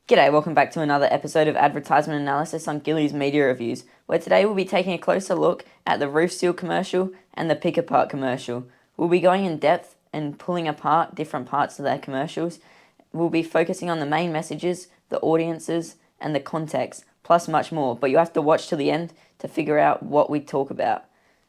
G'day, welcome back to another episode of Advertisement Analysis on Gilly's Media Reviews, where today we'll be taking a closer look at the Roof Seal commercial and the Pick Apart commercial. We'll be going in depth and pulling apart different parts of their commercials. We'll be focusing on the main messages, the audiences, and the context, plus much more, but you have to watch till the end to figure out what we talk about.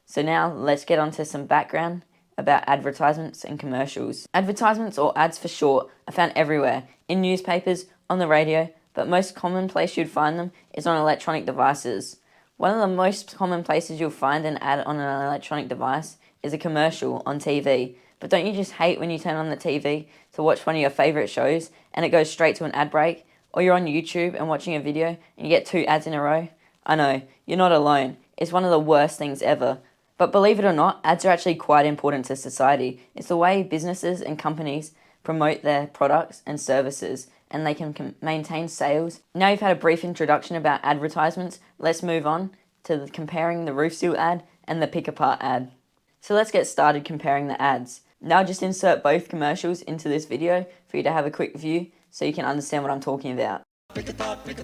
So now, let's get on to some background about advertisements and commercials. Advertisements, or ads for short, are found everywhere, in newspapers, on the radio, but most common place you'd find them is on electronic devices. One of the most common places you'll find an ad on an electronic device is a commercial on TV. But don't you just hate when you turn on the TV to watch one of your favourite shows and it goes straight to an ad break? Or you're on YouTube and watching a video and you get 2 ads in a row? I know, you're not alone. It's one of the worst things ever. But believe it or not, ads are actually quite important to society. It's the way businesses and companies promote their products and services, and they can maintain sales. Now you've had a brief introduction about advertisements, let's move on to comparing the Roof Seal ad and the Pick Apart ad. So let's get started comparing the ads. Now just insert both commercials into this video for you to have a quick view so you can understand what I'm talking about.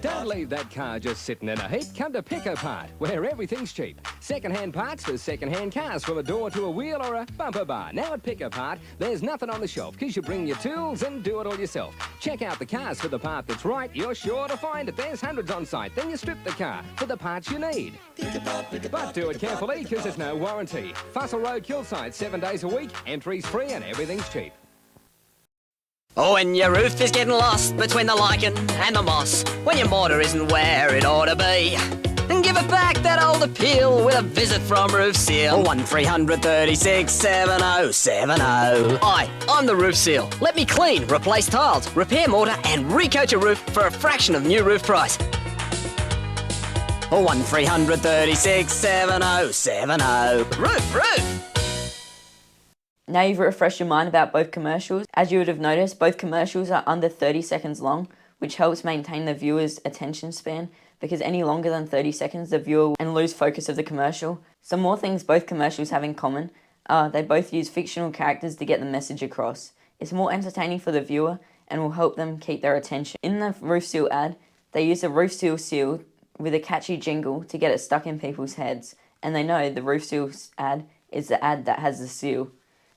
Don't leave that car just sitting in a heap. Come to Pick Apart, where everything's cheap. Second-hand parts for second-hand cars, from a door to a wheel or a bumper bar. Now at Pick Apart, there's nothing on the shelf, because you bring your tools and do it all yourself. Check out the cars for the part that's right. You're sure to find it. There's hundreds on site. Then you strip the car for the parts you need. But do it carefully, because there's no warranty. Fossil Road Killside, 7 days a week. Entry's free and everything's cheap. Oh, when your roof is getting lost between the lichen and the moss, when your mortar isn't where it ought to be, and give it back that old appeal with a visit from Roof Seal. 1336 7070. Hi, I'm the Roof Seal. Let me clean, replace tiles, repair mortar, and recoat your roof for a fraction of new roof price. 1336 7070. Roof! Now you've refreshed your mind about both commercials. As you would have noticed, both commercials are under 30 seconds long, which helps maintain the viewer's attention span, because any longer than 30 seconds, the viewer will lose focus of the commercial. Some more things both commercials have in common are they both use fictional characters to get the message across. It's more entertaining for the viewer and will help them keep their attention. In the Roof Seal ad, they use a Roof seal with a catchy jingle to get it stuck in people's heads, and they know the Roof Seal ad is the ad that has the seal.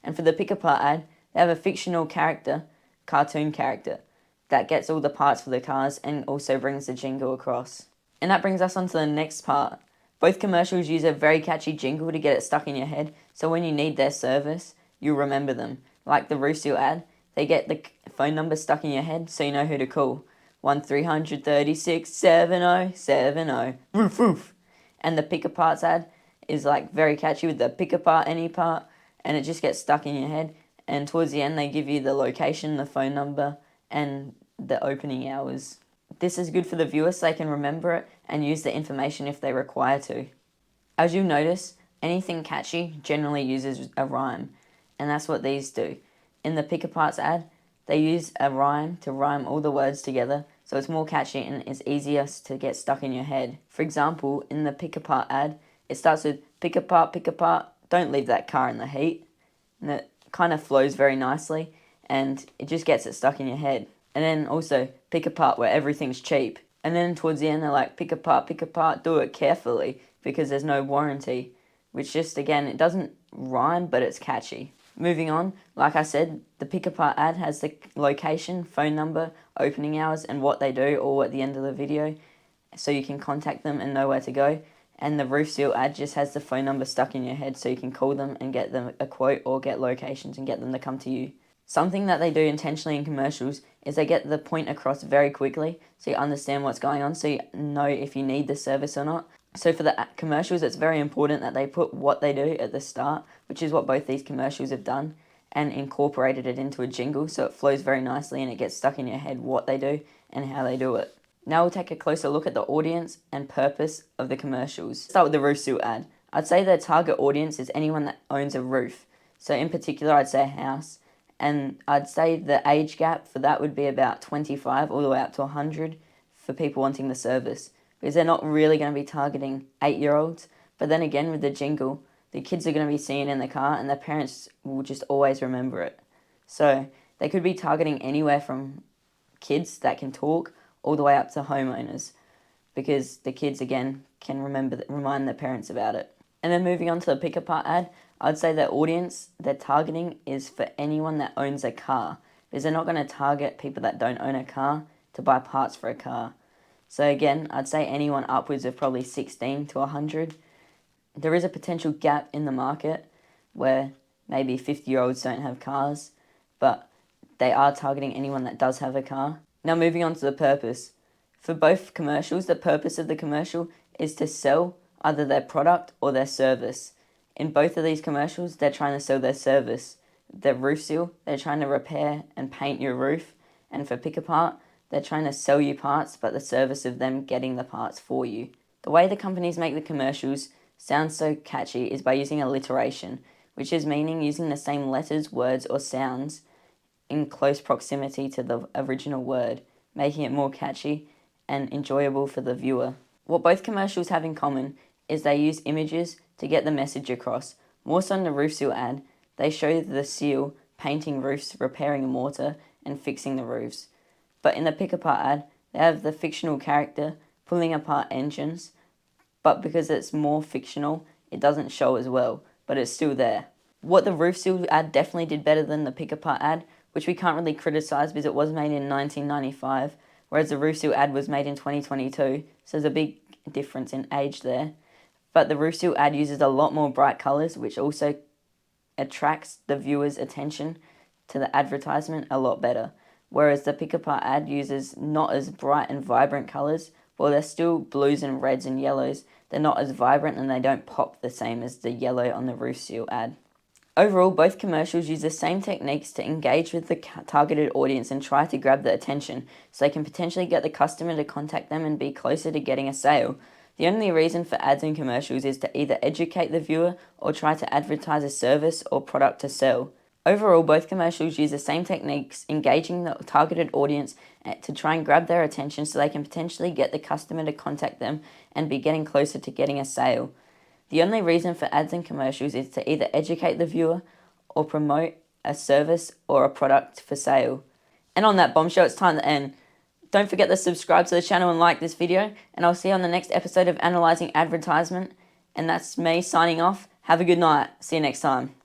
And for the Pick Apart ad, they have a fictional character, cartoon character, that gets all the parts for the cars and also brings the jingle across. And that brings us on to the next part. Both commercials use a very catchy jingle to get it stuck in your head, so when you need their service, you'll remember them. Like the Roof Seal ad, they get the phone number stuck in your head so you know who to call. 1336 7070. Roof. And the Pick Apart ad is like very catchy with the pick apart any part, and it just gets stuck in your head. And towards the end, they give you the location, the phone number, and the opening hours. This is good for the viewer so they can remember it and use the information if they require to. As you'll notice, anything catchy generally uses a rhyme, and that's what these do. In the Pick Apart's ad, they use a rhyme to rhyme all the words together, so it's more catchy and it's easier to get stuck in your head. For example, in the Pick Apart ad, it starts with pick apart, don't leave that car in the heat. And it kind of flows very nicely and it just gets it stuck in your head. And then also Pick Apart, where everything's cheap. And then towards the end they're like pick apart, do it carefully because there's no warranty. Which just, again, it doesn't rhyme but it's catchy. Moving on, like I said, the Pick Apart ad has the location, phone number, opening hours and what they do all at the end of the video, so you can contact them and know where to go. And the Roof Seal ad just has the phone number stuck in your head so you can call them and get them a quote or get locations and get them to come to you. Something that they do intentionally in commercials is they get the point across very quickly so you understand what's going on, so you know if you need the service or not. So for the commercials, it's very important that they put what they do at the start, which is what both these commercials have done, and incorporated it into a jingle so it flows very nicely and it gets stuck in your head what they do and how they do it. Now we'll take a closer look at the audience and purpose of the commercials. Start with the Roof Seal ad. I'd say their target audience is anyone that owns a roof. So in particular, I'd say a house. And I'd say the age gap for that would be about 25 all the way up to 100 for people wanting the service. Because they're not really going to be targeting 8-year-olds. But then again, with the jingle, the kids are going to be seeing it in the car and their parents will just always remember it. So they could be targeting anywhere from kids that can talk all the way up to homeowners, because the kids, again, can remind their parents about it. And then moving on to the pick-a-part ad, I'd say their audience, their targeting is for anyone that owns a car, because they're not going to target people that don't own a car to buy parts for a car. So again, I'd say anyone upwards of probably 16 to 100. There is a potential gap in the market where maybe 50-year-olds don't have cars, but they are targeting anyone that does have a car. Now moving on to the purpose. For both commercials, the purpose of the commercial is to sell either their product or their service. In both of these commercials, they're trying to sell their service. Their roof seal, they're trying to repair and paint your roof. And for Pick a Part, they're trying to sell you parts, but the service of them getting the parts for you. The way the companies make the commercials sound so catchy is by using alliteration, which is meaning using the same letters, words, or sounds in close proximity to the original word, making it more catchy and enjoyable for the viewer. What both commercials have in common is they use images to get the message across. More so in the roof seal ad, they show the seal painting roofs, repairing a mortar, and fixing the roofs. But in the Pick a Part ad, they have the fictional character pulling apart engines, but because it's more fictional, it doesn't show as well, but it's still there. What the roof seal ad definitely did better than the Pick a Part ad, which we can't really criticize because it was made in 1995, whereas the roof seal ad was made in 2022, so there's a big difference in age there. But the roof seal ad uses a lot more bright colors, which also attracts the viewer's attention to the advertisement a lot better. Whereas the Pick a Part ad uses not as bright and vibrant colors. Well, they're still blues and reds and yellows. They're not as vibrant and they don't pop the same as the yellow on the roof seal ad. Overall, both commercials use the same techniques to engage with the targeted audience and try to grab their attention, so they can potentially get the customer to contact them and be closer to getting a sale. The only reason for ads and commercials is to either educate the viewer or try to advertise a service or product to sell. Overall, both commercials use the same techniques, engaging the targeted audience to try and grab their attention so they can potentially get the customer to contact them and be getting closer to getting a sale. The only reason for ads and commercials is to either educate the viewer or promote a service or a product for sale. And on that bombshell, it's time to end. Don't forget to subscribe to the channel and like this video, and I'll see you on the next episode of Analysing Advertisement. And that's me signing off. Have a good night. See you next time.